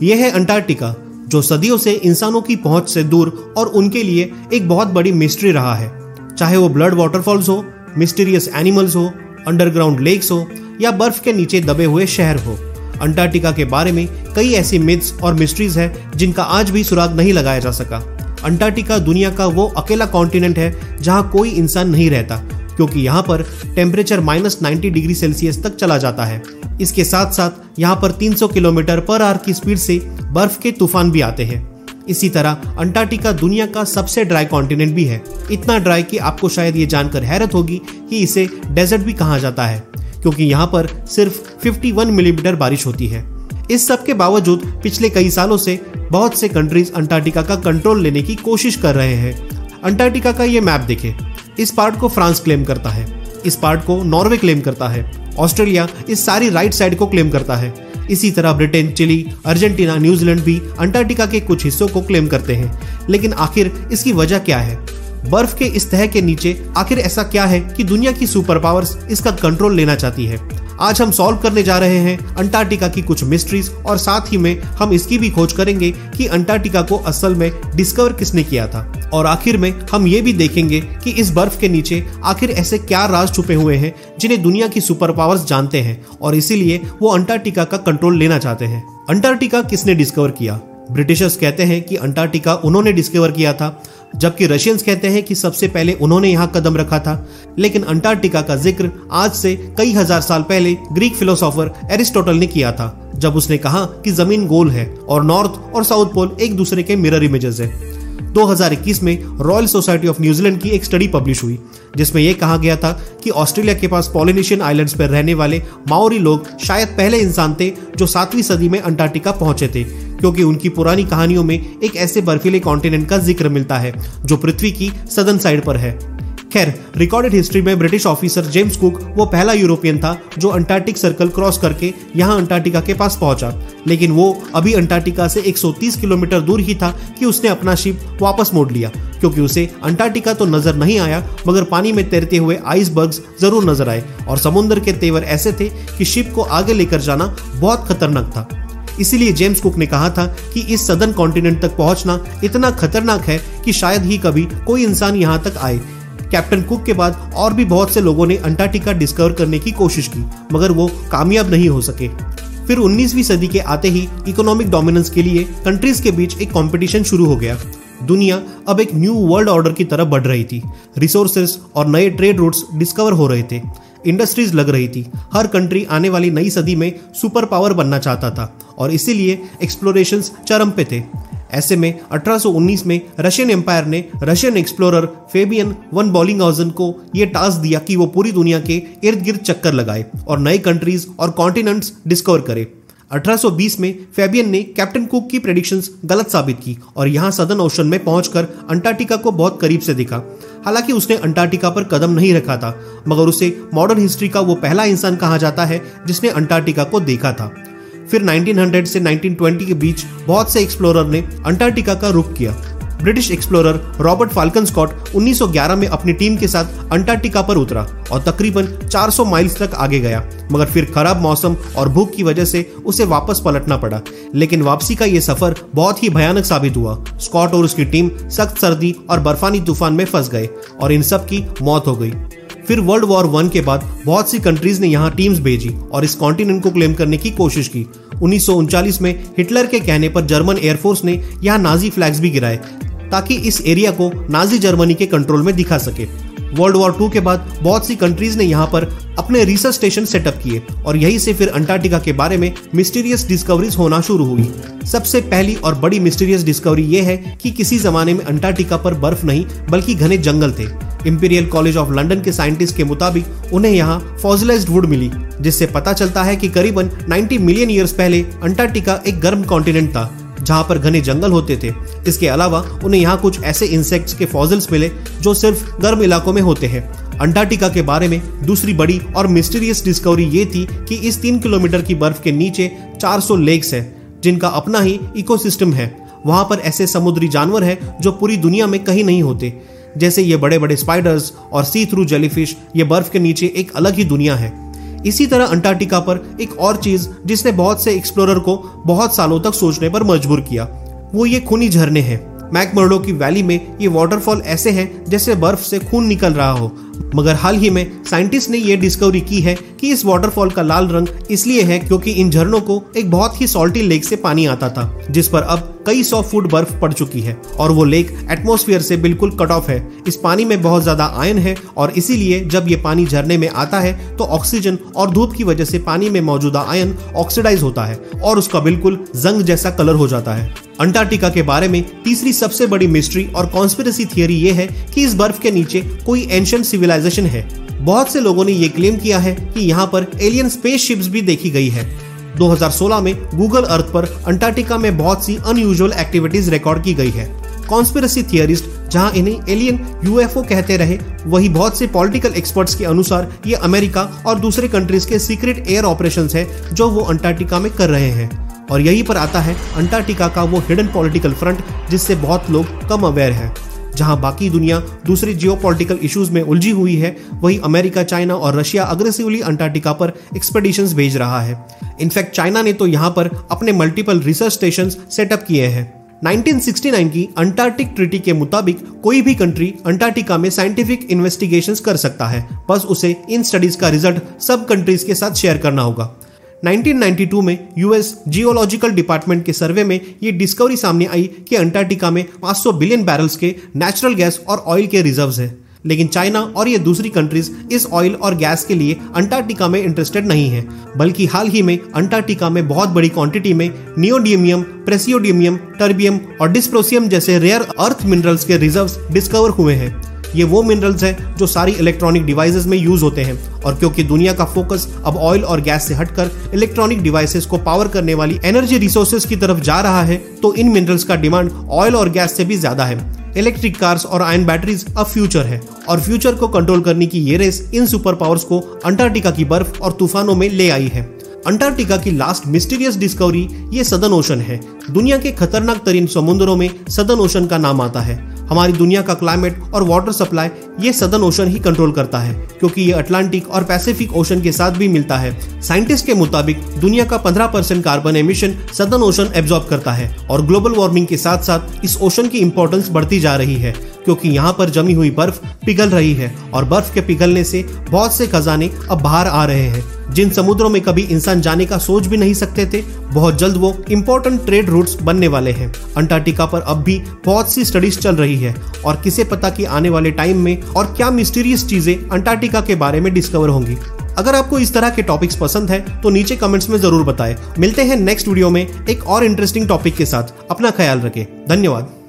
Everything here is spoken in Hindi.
यह है अंटार्कटिका, जो सदियों से इंसानों की पहुंच से दूर और उनके लिए एक बहुत बड़ी मिस्ट्री रहा है। चाहे वो ब्लड वाटरफॉल्स हो, मिस्टीरियस एनिमल्स हो, अंडरग्राउंड लेक्स हो या बर्फ के नीचे दबे हुए शहर हो, अंटार्कटिका के बारे में कई ऐसी मिथ्स और मिस्ट्रीज है जिनका आज भी सुराग नहीं लगाया जा सका। अंटार्कटिका दुनिया का वो अकेला कॉन्टिनेंट है जहां कोई इंसान नहीं रहता, क्योंकि यहाँ पर टेम्परेचर -90 डिग्री सेल्सियस तक चला जाता है। इसके साथ साथ यहाँ पर 300 किलोमीटर पर आवर की स्पीड से बर्फ के तूफान भी आते हैं। इसी तरह अंटार्कटिका दुनिया का सबसे ड्राई कॉन्टिनेंट भी है, इतना ड्राई कि आपको शायद ये जानकर हैरत होगी कि इसे डेजर्ट भी कहा जाता है, क्योंकि यहाँ पर सिर्फ 51 मिलीमीटर बारिश होती है। इस सब के बावजूद पिछले कई सालों से बहुत से कंट्रीज अंटार्कटिका का कंट्रोल लेने की कोशिश कर रहे हैं। अंटार्कटिका का ये मैप देखें, इस पार्ट को फ्रांस क्लेम करता है, इस पार्ट को नॉर्वे क्लेम करता है, ऑस्ट्रेलिया इस सारी राइट साइड को क्लेम करता है। इसी तरह ब्रिटेन, चिली, अर्जेंटीना, न्यूजीलैंड भी अंटार्कटिका के कुछ हिस्सों को क्लेम करते हैं। लेकिन आखिर इसकी वजह क्या है? बर्फ के इस तह के नीचे आखिर ऐसा क्या है कि दुनिया की सुपर पावर्स इसका कंट्रोल लेना चाहती है? आज हम सॉल्व करने जा रहे हैं अंटार्कटिका की कुछ मिस्ट्रीज, और साथ ही में हम इसकी भी खोज करेंगे कि अंटार्कटिका को असल में डिस्कवर किसने किया था। और आखिर में हम ये भी देखेंगे कि इस बर्फ के नीचे आखिर ऐसे क्या राज छुपे हुए हैं जिन्हें दुनिया की सुपर पावर्स जानते हैं और इसीलिए वो अंटार्कटिका का कंट्रोल लेना चाहते हैं। अंटार्कटिका किसने डिस्कवर किया? ब्रिटिशर्स कहते हैं कि अंटार्कटिका उन्होंने डिस्कवर किया था, जबकि रशियंस कहते हैं कि सबसे पहले उन्होंने यहां कदम रखा था। लेकिन अंटार्कटिका का जिक्र आज से कई हजार साल पहले ग्रीक फिलोसोफर एरिस्टोटल ने किया था, जब उसने कहा कि जमीन गोल है और नॉर्थ और साउथ पोल एक दूसरे के मिरर इमेजेस है। 2021 में रॉयल सोसाइटी ऑफ न्यूजीलैंड की एक स्टडी पब्लिश हुई, जिसमें यह कहा गया था कि ऑस्ट्रेलिया के पास पॉलिनेशियन आइलैंड्स पर रहने वाले माओरी लोग शायद पहले इंसान थे जो 7वीं सदी में अंटार्कटिका पहुंचे थे, क्योंकि उनकी पुरानी कहानियों में एक ऐसे बर्फीले कॉन्टिनेंट का जिक्र मिलता है जो पृथ्वी की सदर्न साइड पर है। खैर, रिकॉर्डेड हिस्ट्री में ब्रिटिश ऑफिसर जेम्स कुक वो पहला यूरोपियन था जो अंटार्कटिक सर्कल क्रॉस करके यहाँ अंटार्कटिका के पास पहुंचा। लेकिन वो अभी अंटार्कटिका से 130 किलोमीटर दूर ही था कि उसने अपना शिप वापस मोड़ लिया, क्योंकि उसे अंटार्कटिका तो नजर नहीं आया, मगर पानी में तैरते हुए आइसबर्ग्स जरूर नजर आए और समुद्र के तेवर ऐसे थे कि शिप को आगे लेकर जाना बहुत खतरनाक था। इसीलिए जेम्स कुक ने कहा था कि इस सदर्न कॉन्टिनेंट तक पहुंचना इतना खतरनाक है कि शायद ही कभी कोई इंसान यहां तक आए। कैप्टन कुक के बाद और भी बहुत से लोगों ने अंटार्कटिका डिस्कवर करने की कोशिश की, मगर वो कामयाब नहीं हो सके। फिर 19वीं सदी के आते ही इकोनॉमिक डोमिनेंस के लिए कंट्रीज के बीच एक कंपटीशन शुरू हो गया। दुनिया अब एक न्यू वर्ल्ड ऑर्डर की तरफ बढ़ रही थी। रिसोर्सेस और नए ट्रेड रूट्स डिस्कवर हो रहे थे, इंडस्ट्रीज लग रही थी। हर कंट्री आने वाली नई सदी में सुपर पावर बनना चाहता था और इसीलिए एक्सप्लोरेशंस चरम पे थे। ऐसे में 1819 में रशियन एम्पायर ने रशियन एक्सप्लोरर फेबियन वन बॉलिंगहाउज़न को यह टास्क दिया कि वो पूरी दुनिया के इर्द गिर्द चक्कर लगाए और नए कंट्रीज और कॉन्टिनेंट्स डिस्कवर करे। 1820 में फेबियन ने कैप्टन कुक की प्रेडिक्शंस गलत साबित की और यहाँ सदर्न ओशन में पहुंचकर अंटार्कटिका को बहुत करीब से देखा। हालांकि उसने अंटार्कटिका पर कदम नहीं रखा था, मगर उसे मॉडर्न हिस्ट्री का वो पहला इंसान कहा जाता है जिसने अंटार्कटिका को देखा था। फिर 1900 से 1920 के बीच बहुत से एक्सप्लोरर ने अंटार्कटिका का रुख किया। British explorer Robert Falcon Scott 1911 में अपनी टीम के साथ अंटार्कटिका पर उतरा और तकरीबन 400 माइल्स तक आगे गया, मगर फिर खराब मौसम और भूख की वजह से उसे वापस पलटना पड़ा। लेकिन वापसी का यह सफर बहुत ही भयानक साबित हुआ। स्कॉट और उसकी टीम सख्त सर्दी और बर्फानी तूफान में फंस गए और इन सब की मौत हो गई। फिर वर्ल्ड वॉर 1 के बाद बहुत सी कंट्रीज ने यहाँ टीम्स भेजी और इस कॉन्टिनेंट को क्लेम करने की कोशिश की। 1939 में हिटलर के कहने पर जर्मन एयरफोर्स ने यहाँ नाजी फ्लैग्स भी गिराए ताकि इस एरिया को नाजी जर्मनी के कंट्रोल में दिखा सके। वर्ल्ड वॉर 2 के बाद बहुत सी कंट्रीज ने यहाँ पर अपने रिसर्च स्टेशन सेटअप किए और यहीं से फिर अंटार्कटिका के बारे में मिस्टीरियस डिस्कवरीज होना शुरू हुई। सबसे पहली और बड़ी मिस्टीरियस डिस्कवरी ये है कि किसी जमाने में अंटार्कटिका पर बर्फ नहीं बल्कि घने जंगल थे। इंपीरियल कॉलेज ऑफ लंदन के साइंटिस्ट के मुताबिक उन्हें यहाँ फॉसिलाइज्ड वुड मिली, जिससे पता चलता है कि करीबन 90 मिलियन ईयर्स पहले अंटार्कटिका एक गर्म कॉन्टिनेंट था जहां पर घने जंगल होते थे। इसके अलावा उन्हें यहाँ कुछ ऐसे इंसेक्ट्स के फॉसिल्स मिले जो सिर्फ गर्म इलाकों में होते हैं। अंटार्कटिका के बारे में दूसरी बड़ी और मिस्टीरियस डिस्कवरी ये थी कि इस 3 किलोमीटर की बर्फ के नीचे 400 लेक्स है जिनका अपना ही इकोसिस्टम है। वहां पर ऐसे समुद्री जानवर हैं जो पूरी दुनिया में कहीं नहीं होते, जैसे ये बड़े बड़े स्पाइडर्स और सी थ्रू जेलीफिश। ये बर्फ के नीचे एक अलग ही दुनिया है। इसी तरह अंटार्कटिका पर एक और चीज जिसने बहुत से एक्सप्लोरर को बहुत सालों तक सोचने पर मजबूर किया, वो ये खूनी झरने हैं। मैकमर्डो की वैली में ये वाटरफॉल ऐसे हैं जैसे बर्फ से खून निकल रहा हो। मगर हाल ही में साइंटिस्ट ने यह डिस्कवरी की है कि इस वाटरफॉल का लाल रंग इसलिए है क्योंकि इन झरनों को एक बहुत ही सॉल्टी लेक से पानी आता था, जिस पर अब कई 100 फुट बर्फ पड़ चुकी है और वो लेक एटमॉस्फेयर से बिल्कुल कट ऑफ है। इस पानी में बहुत ज्यादा आयन है और इसीलिए जब ये पानी झरने में आता है तो ऑक्सीजन और धूप की वजह से पानी में मौजूदा आयन ऑक्सीडाइज होता है और उसका बिल्कुल जंग जैसा कलर हो जाता है। अंटार्कटिका के बारे में तीसरी सबसे बड़ी मिस्ट्री और कॉन्स्पिरेसी थियरी ये है कि इस बर्फ के नीचे कोई एंशिएंट सिविलाइजेशन है। बहुत से लोगों ने ये क्लेम किया है कि यहाँ पर एलियन स्पेसशिप्स भी देखी गई है। 2016 में गूगल अर्थ पर अंटार्कटिका में बहुत सी अनयूजुअल एक्टिविटीज रिकॉर्ड की गई है। कॉन्स्पिरेसी थियरिस्ट जहां इन्हें एलियन यूएफओ कहते रहे, वही बहुत से पॉलिटिकल एक्सपर्ट्स के अनुसार ये अमेरिका और दूसरे कंट्रीज के सीक्रेट एयर ऑपरेशंस है जो वो अंटार्कटिका में कर रहे हैं। और यहीं पर आता है अंटार्कटिका का वो हिडन पॉलिटिकल फ्रंट जिससे बहुत लोग कम अवेयर है। जहां बाकी दुनिया दूसरे जियोपॉलिटिकल इश्यूज में उलझी हुई है, वही अमेरिका, चाइना और रशिया अग्रेसिवली अंटार्कटिका पर एक्सपेडिशंस भेज रहा है। इनफैक्ट चाइना ने तो यहां पर अपने मल्टीपल रिसर्च स्टेशंस सेटअप किए हैं। 1969 की अंटार्कटिक ट्रीटी के मुताबिक कोई भी कंट्री अंटार्कटिका में साइंटिफिक इन्वेस्टिगेशंस कर सकता है, बस उसे इन स्टडीज का रिजल्ट सब कंट्रीज के साथ शेयर करना होगा। 1992 में यूएस जियोलॉजिकल डिपार्टमेंट के सर्वे में ये डिस्कवरी सामने आई कि अंटार्कटिका में 500 बिलियन बैरल्स के नेचुरल गैस और ऑयल के रिजर्व्स हैं। लेकिन चाइना और ये दूसरी कंट्रीज इस ऑयल और गैस के लिए अंटार्कटिका में इंटरेस्टेड नहीं है, बल्कि हाल ही में अंटार्कटिका में बहुत बड़ी क्वांटिटी में नियोडियमियम, प्रेसियोडियमियम, टर्बियम और डिस्प्रोसियम जैसे रेयर अर्थ मिनरल्स के रिजर्व्स डिस्कवर हुए हैं। ये वो मिनरल्स हैं जो सारी इलेक्ट्रॉनिक डिवाइसेस में यूज होते हैं और क्योंकि दुनिया का फोकस अब ऑयल और गैस से हटकर इलेक्ट्रॉनिक डिवाइसेस को पावर करने वाली एनर्जी रिसोर्सेज की तरफ जा रहा है, तो इन मिनरल्स का डिमांड ऑयल और गैस से भी ज्यादा है। इलेक्ट्रिक कार्स और आयन बैटरीज अब फ्यूचर है और फ्यूचर को कंट्रोल करने की ये रेस इन सुपर पावर्स को अंटार्कटिका की बर्फ और तूफानों में ले आई है। अंटार्कटिका की लास्ट मिस्टीरियस डिस्कवरी ये सदर्न ओशन है। दुनिया के खतरनाक तरीन समुद्रों में सदर्न ओशन का नाम आता है। हमारी दुनिया का क्लाइमेट और वाटर सप्लाई ये सदर्न ओशन ही कंट्रोल करता है, क्योंकि ये अटलांटिक और पैसिफिक ओशन के साथ भी मिलता है। साइंटिस्ट के मुताबिक दुनिया का 15% carbon emission southern ocean absorb करता है और ग्लोबल वार्मिंग के साथ साथ इस ओशन की इंपॉर्टेंस बढ़ती जा रही है, क्योंकि यहाँ पर जमी हुई बर्फ पिघल रही है और बर्फ के पिघलने से बहुत से खजाने अब बाहर आ रहे हैं, जिन समुद्रों में कभी इंसान जाने का सोच भी नहीं सकते थे। बहुत जल्द वो इम्पोर्टेंट ट्रेड रूट्स बनने वाले हैं। अंटार्कटिका पर अब भी बहुत सी स्टडीज चल रही है और किसे पता कि आने वाले टाइम में और क्या मिस्टीरियस चीजें अंटार्कटिका के बारे में डिस्कवर होंगी। अगर आपको इस तरह के टॉपिक्स पसंद है तो नीचे कमेंट्स में जरूर बताएं। मिलते हैं नेक्स्ट वीडियो में एक और इंटरेस्टिंग टॉपिक के साथ। अपना ख्याल रखें। धन्यवाद।